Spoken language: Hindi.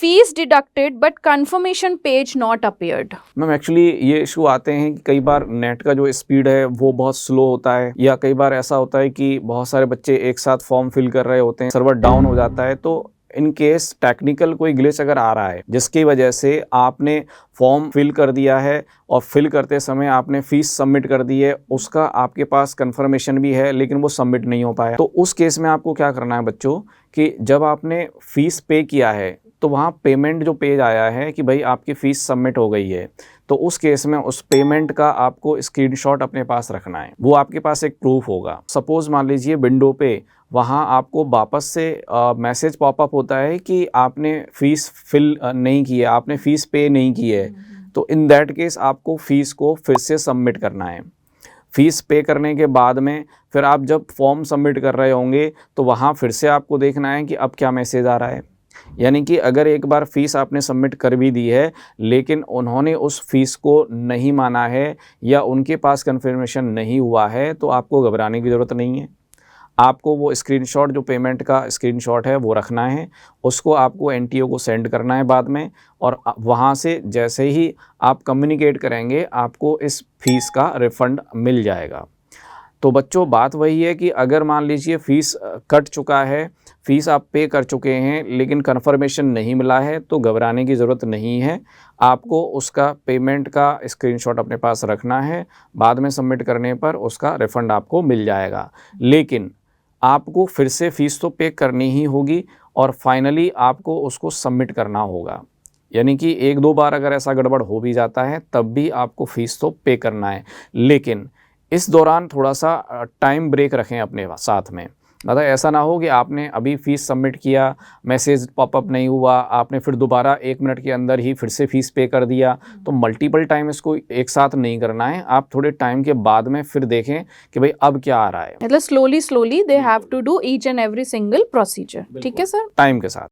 Fees deducted but confirmation page not appeared. Ma'am actually ये इशू आते हैं कि कई बार नेट का जो स्पीड है वो बहुत स्लो होता है, या कई बार ऐसा होता है कि बहुत सारे बच्चे एक साथ फॉर्म फिल कर रहे होते हैं, सर्वर डाउन हो जाता है। तो इन केस टेक्निकल कोई ग्लिच अगर आ रहा है जिसकी वजह से आपने फॉर्म फिल कर दिया है और फिल करते समय आपने फीस सबमिट कर दी है, उसका आपके पास कंफर्मेशन भी है लेकिन वो सबमिट नहीं हो पाया, तो उस केस में आपको क्या करना है बच्चों कि जब आपने फीस पे किया है तो वहाँ पेमेंट जो पेज आया है कि भाई आपकी फ़ीस सबमिट हो गई है, तो उस केस में उस पेमेंट का आपको स्क्रीनशॉट अपने पास रखना है, वो आपके पास एक प्रूफ होगा। सपोज़ मान लीजिए विंडो पे वहाँ आपको वापस से मैसेज पॉपअप होता है कि आपने फ़ीस फिल नहीं की है, आपने फ़ीस पे नहीं की है, तो इन दैट केस आपको फ़ीस को फिर से सबमिट करना है। फ़ीस पे करने के बाद में फिर आप जब फॉर्म सबमिट कर रहे होंगे तो वहाँ फिर से आपको देखना है कि अब क्या मैसेज आ रहा है। यानी कि अगर एक बार फ़ीस आपने सबमिट कर भी दी है लेकिन उन्होंने उस फ़ीस को नहीं माना है या उनके पास कन्फर्मेशन नहीं हुआ है, तो आपको घबराने की ज़रूरत नहीं है। आपको वो स्क्रीनशॉट जो पेमेंट का स्क्रीनशॉट है वो रखना है, उसको आपको एनटीओ को सेंड करना है बाद में, और वहाँ से जैसे ही आप कम्युनिकेट करेंगे आपको इस फ़ीस का रिफ़ंड मिल जाएगा। तो बच्चों बात वही है कि अगर मान लीजिए फ़ीस कट चुका है, फ़ीस आप पे कर चुके हैं लेकिन कन्फर्मेशन नहीं मिला है, तो घबराने की ज़रूरत नहीं है। आपको उसका पेमेंट का स्क्रीनशॉट अपने पास रखना है, बाद में सबमिट करने पर उसका रिफ़ंड आपको मिल जाएगा। लेकिन आपको फिर से फ़ीस तो पे करनी ही होगी और फाइनली आपको उसको सबमिट करना होगा। यानी कि 1-2 बार अगर ऐसा गड़बड़ हो भी जाता है तब भी आपको फ़ीस तो पे करना है, लेकिन इस दौरान थोड़ा-सा टाइम ब्रेक रखें अपने साथ में। मतलब ऐसा ना हो कि आपने अभी फ़ीस सबमिट किया, मैसेज पॉपअप नहीं हुआ, आपने फिर दोबारा 1 मिनट के अंदर ही फिर से फ़ीस पे कर दिया। तो मल्टीपल टाइम इसको एक साथ नहीं करना है, आप थोड़े टाइम के बाद में फिर देखें कि भाई अब क्या आ रहा है। मतलब slowly slowly they have to do each and every single procedure. ठीक है सर? टाइम के साथ।